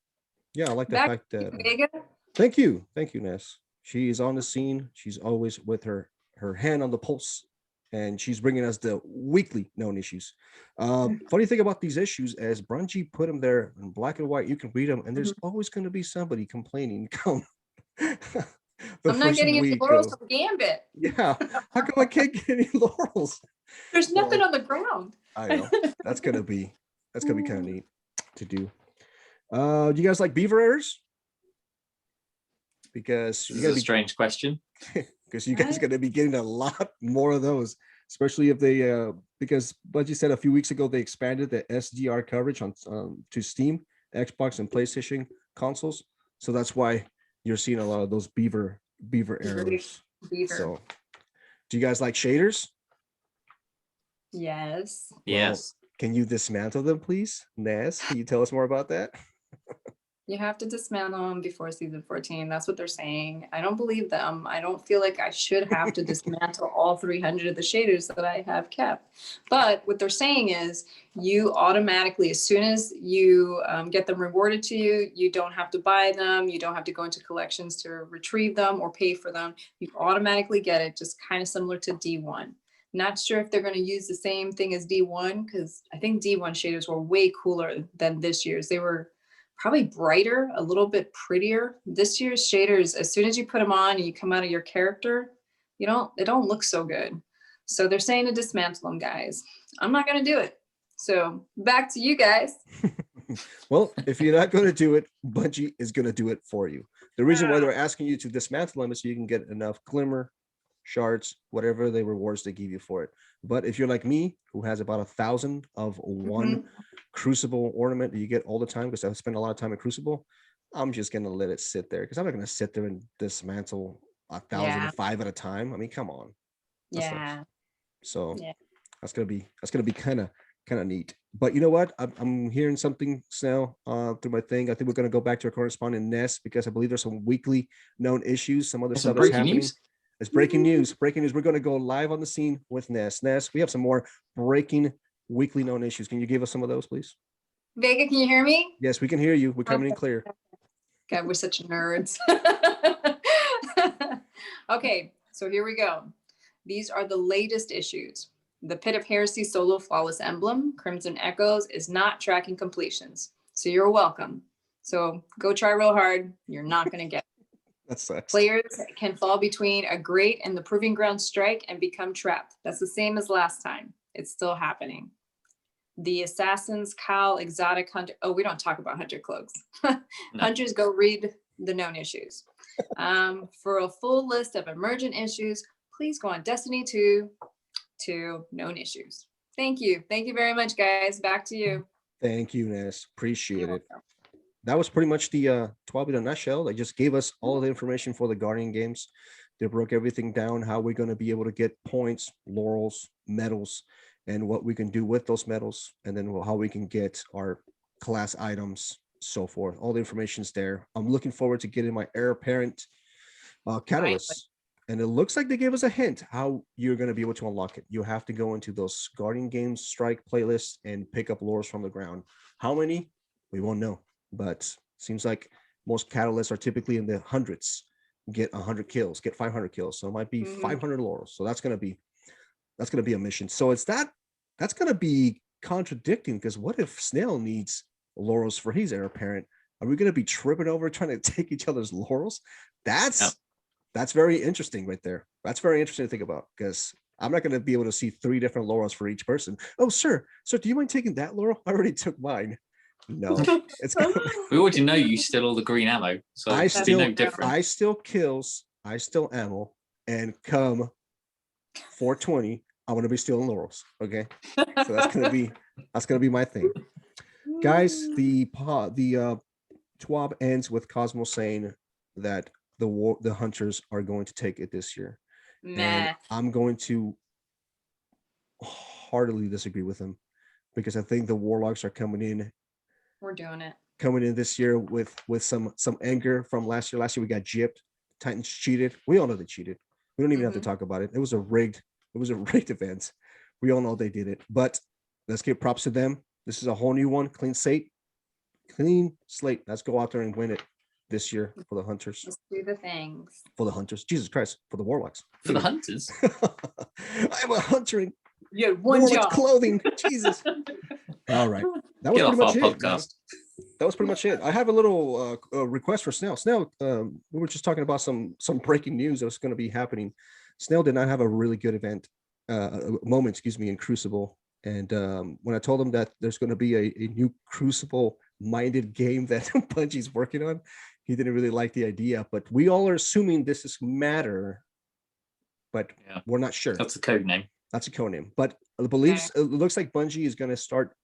A: Yeah, I like the fact that.
C: Vega.
A: Thank you, Ness. She is on the scene. She's always with her hand on the pulse, and she's bringing us the weekly known issues. Funny thing about these issues, as Bungie put them there in black and white, you can read them, and there's always going to be somebody complaining. Come.
C: I'm not getting any laurels from Gambit.
A: Yeah, how come I can't get any laurels?
C: There's nothing on the ground.
A: I know. That's gonna be kind of neat to do. Do you guys like beaver errors? Because
B: this is a strange question.
A: Because you guys are gonna be getting a lot more of those, especially if they because Bungie said a few weeks ago they expanded the SDR coverage on to Steam, Xbox, and PlayStation consoles. So that's why you're seeing a lot of those beaver errors. So, do you guys like shaders?
C: Yes.
B: Yes.
A: Can you dismantle them, please? Ness, can you tell us more about that?
C: You have to dismantle them before season 14. That's what they're saying. I don't believe them. I don't feel like I should have to dismantle all 300 of the shaders that I have kept. But what they're saying is you automatically, as soon as you get them rewarded to you, you don't have to buy them. You don't have to go into collections to retrieve them or pay for them. You automatically get it, just kind of similar to D1. Not sure if they're going to use the same thing as D1, because I think D1 shaders were way cooler than this year's. They were probably brighter, a little bit prettier. This year's shaders, as soon as you put them on and you come out of your character, they don't look so good. So they're saying to dismantle them, guys. I'm not going to do it. So back to you guys.
A: Well, if you're not going to do it, Bungie is going to do it for you. The reason why they're asking you to dismantle them is so you can get enough glimmer, shards, whatever the rewards they give you for it. But if you're like me, who has about 1,000 of one Crucible ornament that you get all the time, because I spend a lot of time in Crucible, I'm just going to let it sit there, because I'm not going to sit there and dismantle 1,005 at a time. I mean, come on. That's going to be kind kind of neat. But you know what? I'm hearing something now through my thing. I think we're going to go back to our correspondent Ness because I believe there's some weekly known issues. Some other
B: There's
A: stuff
B: some
A: is
B: breaking
A: happening.
B: news.
A: It's breaking news. Breaking news. We're going to go live on the scene with Ness. Ness, we have some more breaking weekly known issues. Can you give us some of those, please?
C: Vega, can you hear me?
A: Yes, we can hear you. We're coming in clear.
C: God, we're such nerds. Okay, so here we go. These are the latest issues. The Pit of Heresy solo flawless emblem, Crimson Echoes, is not tracking completions. So you're welcome. So go try real hard. You're not going to get it.
A: That sucks.
C: Players can fall between a Great and the Proving Ground strike and become trapped. That's the same as last time. It's still happening. The Assassin's Cowl Exotic Hunter. Oh, we don't talk about Hunter Cloaks.
B: No.
C: Hunters, go read the known issues. For a full list of emergent issues, please go on Destiny 2 to known issues. Thank you. Thank you very much, guys. Back to you.
A: Thank you, Ness. Appreciate
C: You're
A: it.
C: welcome.
A: That was pretty much the 12 in a nutshell. They just gave us all the information for the Guardian games. They broke everything down, how we're going to be able to get points, laurels, medals, and what we can do with those medals, and then how we can get our class items, so forth. All the information's there. I'm looking forward to getting my heir apparent catalyst. And it looks like they gave us a hint how you're going to be able to unlock it. You have to go into those Guardian Games Strike playlists and pick up laurels from the ground. How many? We won't know. But seems like most catalysts are typically in the hundreds. Get 100 kills, get 500 kills. So it might be 500 laurels. So that's going to be a mission. So it's that's going to be contradicting, because what if Snail needs laurels for his heir apparent? Are we going to be tripping over trying to take each other's laurels? That's very interesting right there. That's very interesting to think about, because I'm not going to be able to see 3 different laurels for each person. Oh, sir, do you mind taking that laurel? I already took mine. No, it's
B: We already know you steal all the green ammo, so it's no different.
A: I still kills, I still ammo, and come 420, I want to be stealing laurels. Okay, so that's gonna be my thing, guys. The TWAB ends with Cosmo saying that the hunters are going to take it this year. And I'm going to heartily disagree with him, because I think the Warlocks are coming in.
C: We're doing it.
A: Coming in this year with some anger from last year. Last year we got gypped. Titans cheated. We all know they cheated. We don't even have to talk about it. It was a rigged event. We all know they did it. But let's give props to them. This is a whole new one. Clean slate. Let's go out there and win it this year for the hunters.
C: Let's do the things.
A: For the hunters. Jesus Christ. For the Warlocks.
B: For the hunters.
A: I'm a hunter in
C: one job.
A: clothing. Jesus. All right. That was pretty much it. Podcast. That was pretty much it. I have a little request for Snail. Snail, we were just talking about some breaking news that was going to be happening. Snail did not have a really good moment in Crucible. And when I told him that there's going to be a new Crucible-minded game that Bungie's working on, he didn't really like the idea. But we all are assuming this is Matter, but we're not sure.
B: That's a code name.
A: That's a code name. But it looks like Bungie is going to start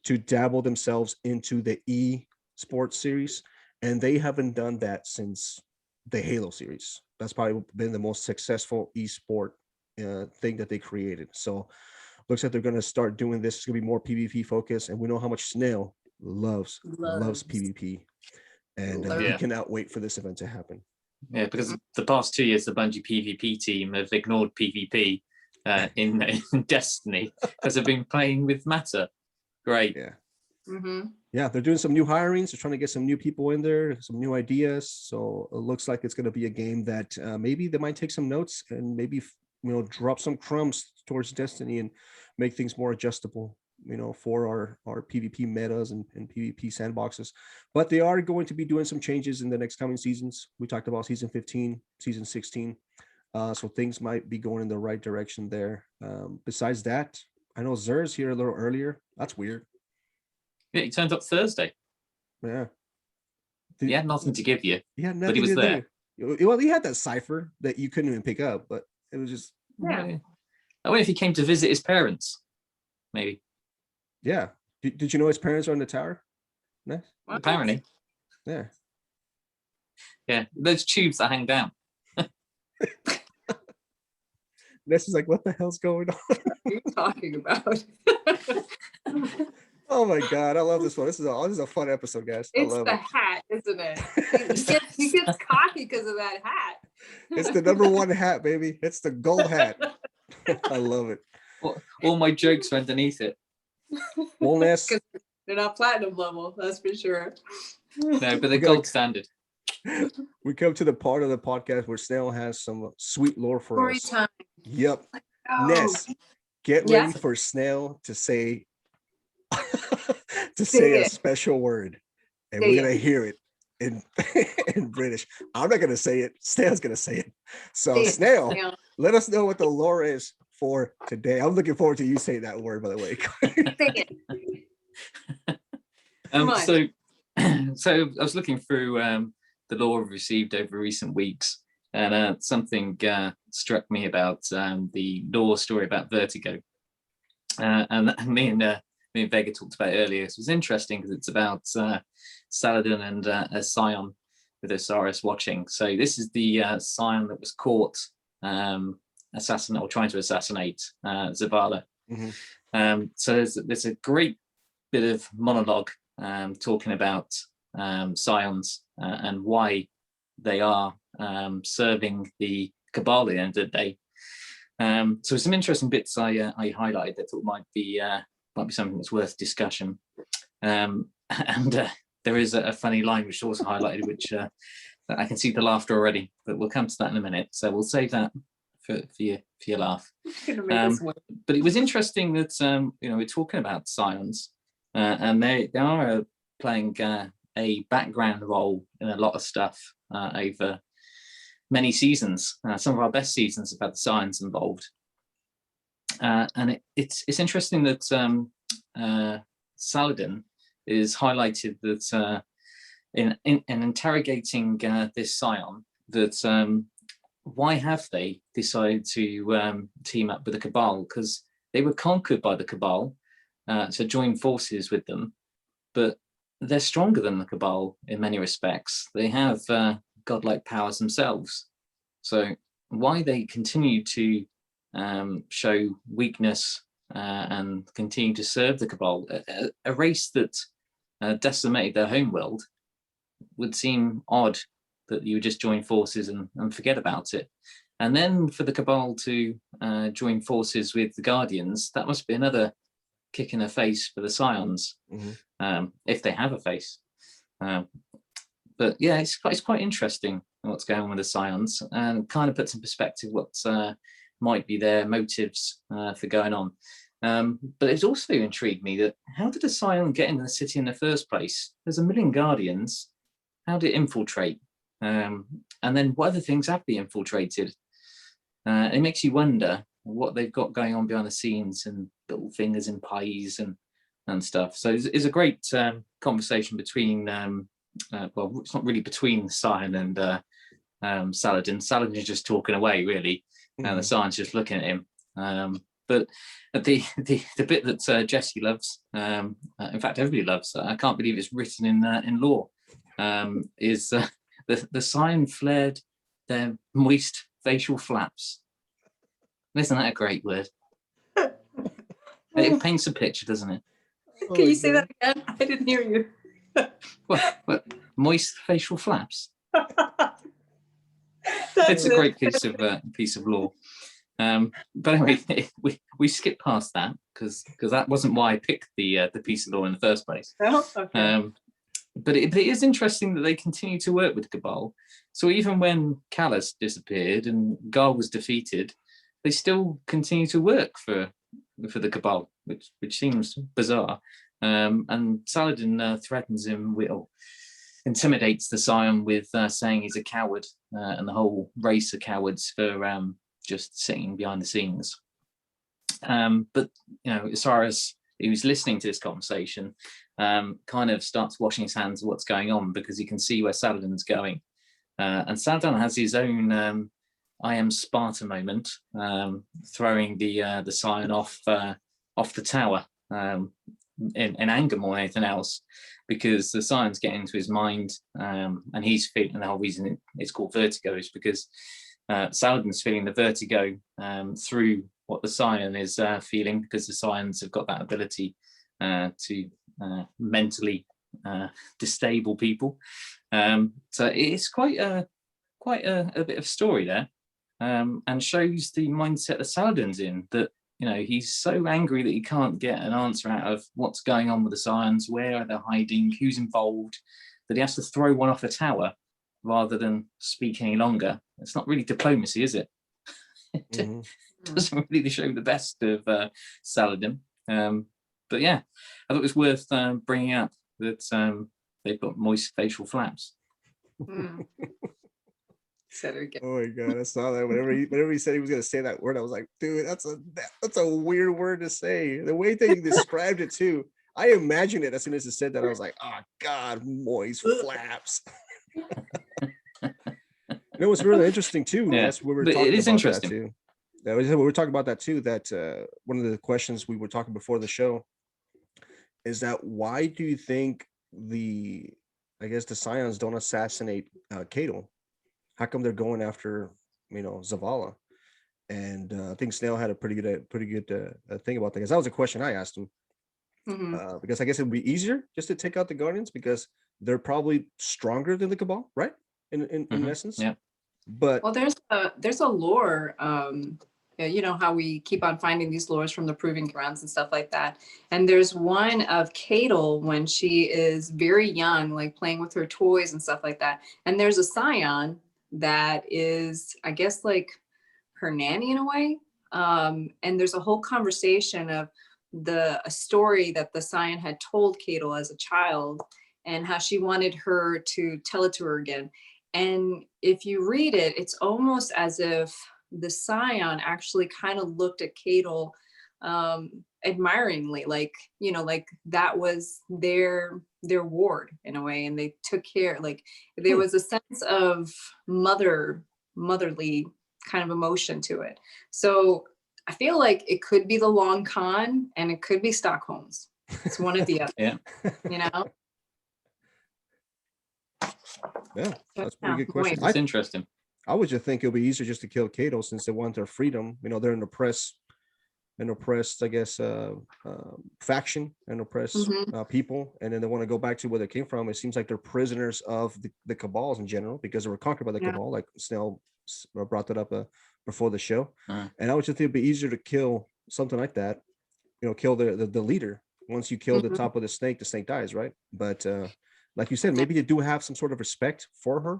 A: to dabble themselves into the esports series, and they haven't done that since the Halo series. That's probably been the most successful esport thing that they created. So looks like they're going to start doing this. It's going to be more PvP focused, and we know how much Snail loves PvP, and we cannot wait for this event to happen.
B: Yeah, because the past 2 years the Bungie PvP team have ignored PvP in Destiny because they've been playing with Matter. Great.
A: Yeah, they're doing some new hirings. They're trying to get some new people in there, some new ideas. So it looks like it's going to be a game that maybe they might take some notes and maybe drop some crumbs towards Destiny and make things more adjustable, for our PvP metas and PvP sandboxes. But they are going to be doing some changes in the next coming seasons. We talked about season 15, season 16. So things might be going in the right direction there. Besides that, I know Zer's here a little earlier. That's weird.
B: Yeah, he turned up Thursday.
A: Yeah.
B: He had nothing to give you.
A: But
B: he was there.
A: Well, he had that cipher that you couldn't even pick up, but it was just.
B: Yeah. I wonder if he came to visit his parents. Maybe.
A: Yeah. Did you know his parents are in the tower? No?
B: Apparently.
A: Yeah.
B: Yeah. Those tubes that hang down.
A: Ness is like, what the hell's going on?
C: What are you talking about?
A: Oh my God, I love this one. This is a fun episode, guys. I
C: It's
A: love
C: the
A: it.
C: hat, isn't it? He gets cocky because of that hat.
A: It's the number one hat, baby. It's the gold hat. I love it.
B: All my jokes are underneath it.
A: Well, Ness,
C: They're not platinum level, that's for sure.
B: No, but they're
A: gotta-
B: gold standard.
A: we come to the part of the podcast where Snail has some sweet lore for
C: Story
A: us.
C: time.
A: Yep.
C: Oh.
A: Ness, get
C: Yeah?
A: ready for Snail to say
C: Say
A: a
C: it.
A: special word, and
C: Say
A: we're gonna
C: it.
A: hear it in in British. I'm not gonna say it. Snail's gonna say it. So
C: Say it,
A: Snail,
C: Snail.
A: let us know what the lore is for today. I'm looking forward to you saying that word, by the way.
C: Say it. Come on.
B: So I was looking through the lore we've received over recent weeks, and something struck me about the lore story about Vertigo, and me and Vega talked about it earlier. It was interesting because it's about Saladin and a scion with Osiris watching. So this is the scion that was caught trying to assassinate Zavala. So there's a great bit of monologue talking about scions and why they are serving the Cabal at the end of the day. So some interesting bits I highlighted that I thought might be something that's worth discussion. And there is a funny line which is also highlighted, which I can see the laughter already, but we'll come to that in a minute. So we'll save that for your laugh. But it was interesting that we're talking about scions, and they are playing a background role in a lot of stuff over many seasons. Some of our best seasons have had the scions involved, and it's interesting that Saladin is highlighted that in interrogating this scion, that why have they decided to team up with the Cabal? Because they were conquered by the Cabal, to join forces with them, but they're stronger than the Cabal in many respects. They have godlike powers themselves. So why they continue to show weakness and continue to serve the Cabal, a race that decimated their home world, would seem odd that you would just join forces and forget about it. And then for the Cabal to join forces with the Guardians, that must be another kick in the face for the Scions, if they have a face. But yeah, it's quite interesting what's going on with the Scions, and kind of puts in perspective what might be their motives for going on. But it's also intrigued me that how did a Scion get into the city in the first place? There's a million Guardians. How did it infiltrate? And then what other things have they infiltrated? It makes you wonder what they've got going on behind the scenes, and little fingers in pies and stuff. So it's a great conversation between, well, it's not really between Scion and Saladin. Saladin's just talking away, really, and the Scion's just looking at him. But the bit that Jesse loves, in fact everybody loves, I can't believe it's written in lore, is the Scion flared their moist facial flaps. Isn't that a great word? It paints a picture, doesn't it?
C: Can you say that again? I didn't hear you.
B: What? Moist facial flaps? It's a great piece of lore. But anyway, we skip past that because that wasn't why I picked the piece of lore in the first place.
C: Oh, okay.
B: But it is interesting that they continue to work with Cabal. So even when Callus disappeared and Gar was defeated, they still continue to work for the Cabal, which seems bizarre. And Saladin threatens him with, or intimidates the Scion with saying he's a coward, and the whole race of cowards for just sitting behind the scenes. But Osiris, who's listening to this conversation, kind of starts washing his hands of what's going on, because he can see where Saladin's going. And Saladin has his own I am Sparta moment, throwing the Scion off the tower in anger more than anything else, because the Scion's getting into his mind, and he's feeling, the whole reason it's called Vertigo is because Saladin's feeling the vertigo through what the Scion is feeling, because the Scions have got that ability to mentally destable people. So it's quite a bit of story there, and shows the mindset that Saladin's in, that he's so angry that he can't get an answer out of what's going on with the Scions, where they're hiding, who's involved, that he has to throw one off a tower rather than speak any longer. It's not really diplomacy, is it? It doesn't really show the best of Saladin. But yeah, I thought it was worth bringing up that they've got moist facial flaps.
C: Said it again.
A: Oh my god, I saw that. Whenever he said he was gonna say that word, I was like, dude, that's a weird word to say. The way that he described it too, I imagined it as soon as he said that. I was like, oh god, moist flaps. It was really interesting too.
B: Yeah,
A: That's what we were
B: but
A: talking
B: it is
A: about
B: interesting.
A: that too. We were talking about that too. That one of the questions we were talking before the show is that why do you think the Scions don't assassinate Cato? How come they're going after Zavala? And I think Snail had a pretty good thing about that, because that was a question I asked him. Because I guess it would be easier just to take out the Guardians because they're probably stronger than the Cabal, right? In essence,
B: yeah.
A: But
C: there's a lore. You know how we keep on finding these lores from the proving grounds and stuff like that. And there's one of Cato when she is very young, like playing with her toys and stuff like that. And there's a Scion that is, I guess, like her nanny in a way. And there's a whole conversation of a story that the Scion had told Cato as a child, and how she wanted her to tell it to her again. And if you read it, it's almost as if the Scion actually kind of looked at Cato admiringly, like that was their ward in a way, and they took care. Like there was a sense of motherly kind of emotion to it. So I feel like it could be the long con, and it could be Stockholm's. It's one of the other.
B: Yeah.
A: Yeah, that's a pretty good question.
B: It's interesting.
A: I would just think it'll be easier just to kill Cato since they want their freedom. They're an oppressed, I guess, faction and oppressed people, and then they want to go back to where they came from. It seems like they're prisoners of the Cabals in general because they were conquered by the Cabal, like Snell brought that up before the show. And I would just think it'd be easier to kill something like that. Kill the leader. Once you kill the top of the snake dies, right? But like you said, maybe you do have some sort of respect for her.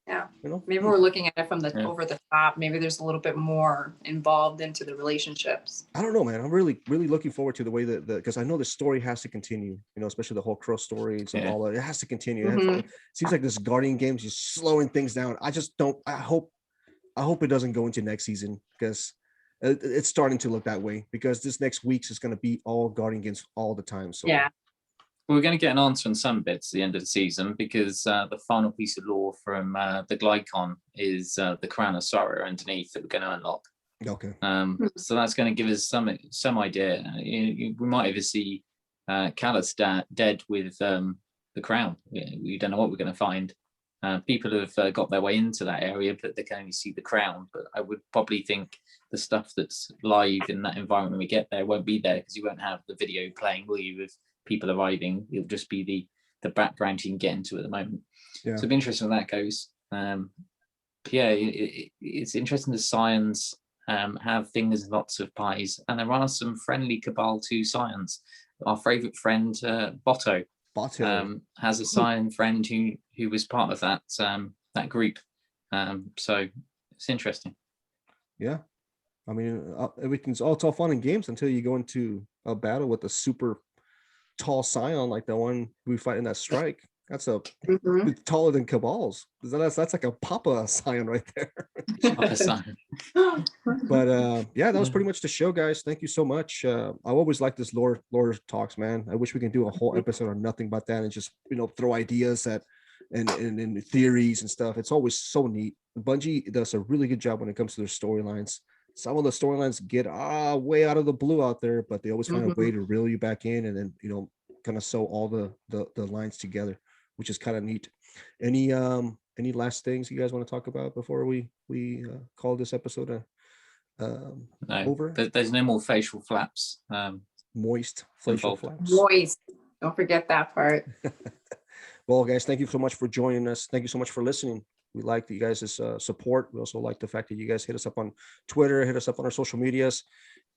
C: Yeah. Maybe we're looking at it from the over the top. Maybe there's a little bit more involved into the relationships.
A: I don't know, man. I'm really, really looking forward to the way that because I know the story has to continue, especially the whole Crow story and all that. It has to continue. It seems like this Guardian game's just slowing things down. I just don't, I hope it doesn't go into next season because it's starting to look that way, because this next week's is going to be all Guardian games all the time. So
C: yeah.
B: We're going to get an answer on some bits at the end of the season, because the final piece of lore from the Glidecon is the Crown of Sorrow underneath that we're going to unlock.
A: Okay.
B: So that's going to give us some idea. We might even see Callus dead with the crown. We don't know what we're going to find. People have got their way into that area, but they can only see the crown. But I would probably think the stuff that's live in that environment when we get there won't be there, because you won't have the video playing, will you, with people arriving? It'll just be the background you can get into at the moment. So it'll be interesting where that goes. It's interesting the Scions have fingers and lots of pies, and there are some friendly Cabal 2 Scions. Our favorite friend Botto has a Scion friend who was part of that group. So it's interesting. Yeah,
A: I mean, everything's all fun and games until you go into a battle with a super tall Scion like the one we fight in that strike. That's it's taller than Cabal's. That's like a Papa Scion right there.
B: Papa Scion.
A: But that was pretty much the show, guys. Thank you so much. I always like this lore talks, man. I wish we can do a whole episode on nothing but that and just throw ideas and theories and stuff. It's always so neat. Bungie does a really good job when it comes to their storylines. Some of the storylines get way out of the blue out there, but they always find a way to reel you back in and then kind of sew all the lines together, which is kind of neat. Any any last things you guys want to talk about before we call this episode
B: No,
A: over?
B: there's no more facial flaps.
A: Moist facial flaps.
C: Moist. Don't forget that part.
A: Well, guys, thank you so much for joining us. Thank you so much for listening. We like you guys' support. We also like the fact that you guys hit us up on Twitter, hit us up on our social medias.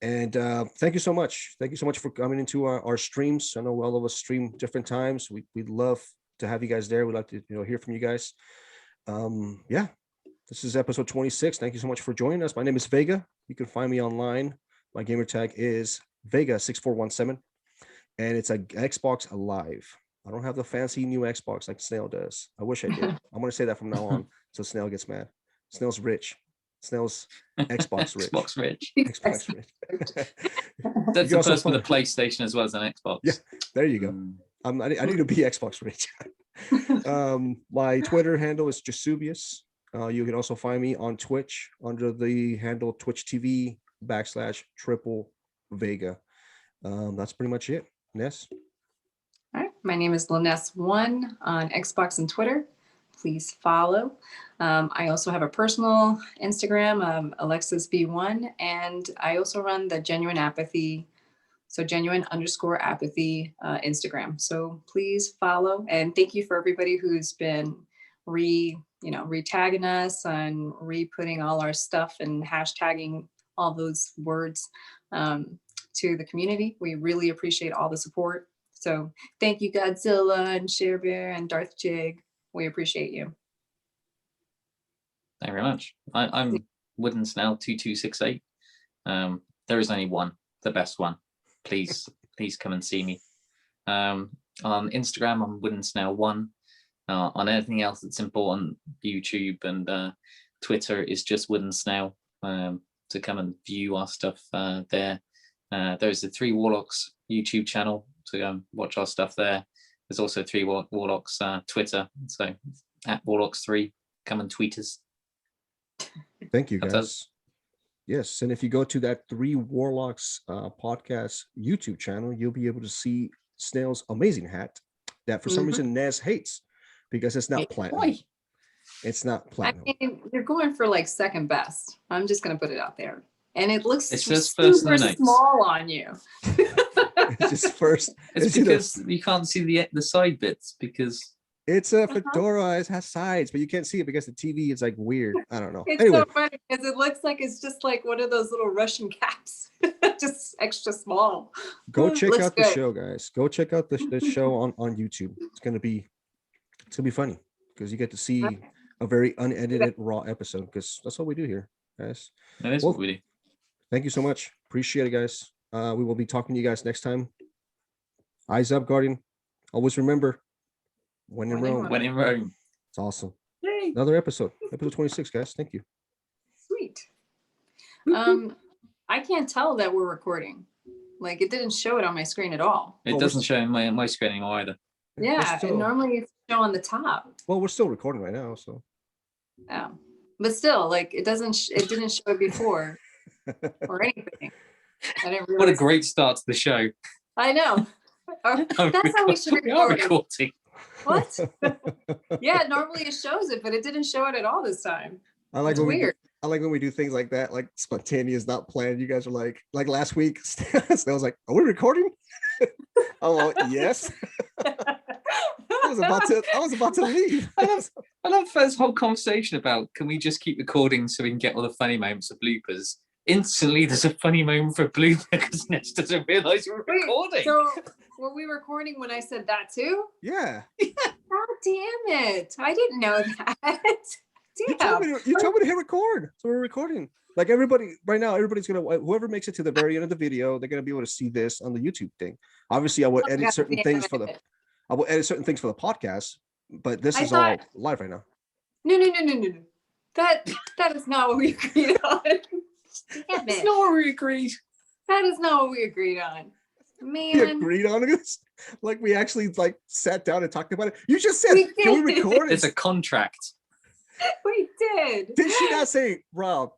A: And thank you so much. Thank you so much for coming into our streams. I know all of us stream different times. We'd love to have you guys there. We'd like to hear from you guys. Yeah, this is episode 26. Thank you so much for joining us. My name is Vega. You can find me online. My gamer tag is Vega6417, and it's an Xbox Live. I don't have the fancy new Xbox like Snail does. I wish I did. I'm going to say that from now on so Snail gets mad. Snail's rich. Snail's Xbox rich.
B: Xbox rich.
A: Xbox rich.
B: That's the first with a PlayStation as well as an Xbox.
A: Yeah, there you go. I need to be Xbox rich. My Twitter handle is Jasubius. You can also find me on Twitch under the handle Twitch TV /Triple Vega. That's pretty much it. Ness?
C: All right. My name is Liness1 on Xbox and Twitter. Please follow. I also have a personal Instagram, AlexisB1, and I also run the Genuine Apathy, so genuine_apathy Instagram. So please follow, and thank you for everybody who's been re-tagging us and re-putting all our stuff and hashtagging all those words to the community. We really appreciate all the support. So thank you, Godzilla and Share Bear and Darth Jig. We appreciate you.
B: Thank you very much. I'm Wooden Snail 2268. There is only one, the best one. Please come and see me. On Instagram, I'm Wooden Snail 1. On anything else that's important, YouTube and Twitter is just Wooden Snail. To come and view our stuff there. There's the 3 Warlocks YouTube channel to go and watch our stuff there. There's also 3 Warlocks Twitter, so at Warlocks3, come and tweet us.
A: Thank you, guys. Yes, and if you go to that 3 Warlocks podcast YouTube channel, you'll be able to see Snail's amazing hat that for some reason Nez hates because it's not platinum. It's not platinum.
C: I mean, you're going for like second best. I'm just going to put it out there. And it looks
B: super
C: small on you.
A: It's just first.
B: It's because you can't see the side bits because
A: it's a fedora. It has sides, but you can't see it because the TV is like weird. I don't know.
C: It's so funny because it looks like it's just like one of those little Russian caps, just extra small.
A: Go check out the show, guys. Go check out the show on YouTube. It's gonna be funny because you get to see a very unedited raw episode because that's what we do here, guys.
B: That is what we do.
A: Thank you so much. Appreciate it, guys. We will be talking to you guys next time. Eyes up, Guardian. Always remember, when in Rome.
B: When in Rome.
A: It's awesome.
C: Yay.
A: Another episode 26, guys. Thank you.
C: Sweet. I can't tell that we're recording. Like, it didn't show it on my screen at all.
B: It doesn't show in my screen anymore either.
C: Yeah, and normally it's show on the top.
A: Well, we're still recording right now, so.
C: Oh, but still, like, it didn't show it before or anything. I didn't realize.
B: What a great start to the show.
C: I know. That's how we should record.
B: We are recording.
C: What? Yeah, normally it shows it, but it didn't show it at all this time.
A: I like
C: it's weird.
A: I like when we do things like that, like spontaneous, not planned. You guys are like last week, I was like, "Are we recording?" Oh, yes. I was about to leave.
B: I love this whole conversation about can we just keep recording so we can get all the funny moments of bloopers. Instantly, there's a funny moment for a blooper because Ness doesn't realize we're recording.
C: So were we recording when I said that too?
A: Yeah.
C: God damn it! I didn't know that. Damn.
A: You told me to hit record, so we're recording. Like everybody right now, everybody's gonna whoever makes it to the very end of the video, they're gonna be able to see this on the YouTube thing. Obviously, I will edit certain things for the podcast, but this is all live right now.
C: No. That is not what we agreed on. Damn it.
B: It's not what we agreed.
C: That is not what we agreed on. Man.
A: We agreed on this? Like we actually like sat down and talked about it. You just said, can we record it?
B: It's a contract.
C: We did.
A: Did she not say, Roz,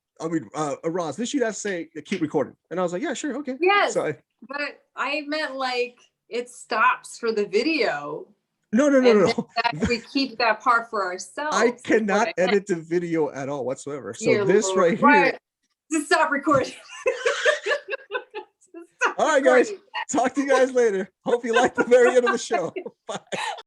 A: did she not say keep recording? And I was like, yeah, sure, okay.
C: Yes,
A: so
C: but I meant like it stops for the video.
A: No.
C: That we keep that part for ourselves.
A: I cannot edit the video at all whatsoever. So
C: Dear
A: this
C: Lord.
A: right here.
C: Right. Just stop recording.
A: All right, guys. Talk to you guys later. Hope you liked the very end of the show. Bye.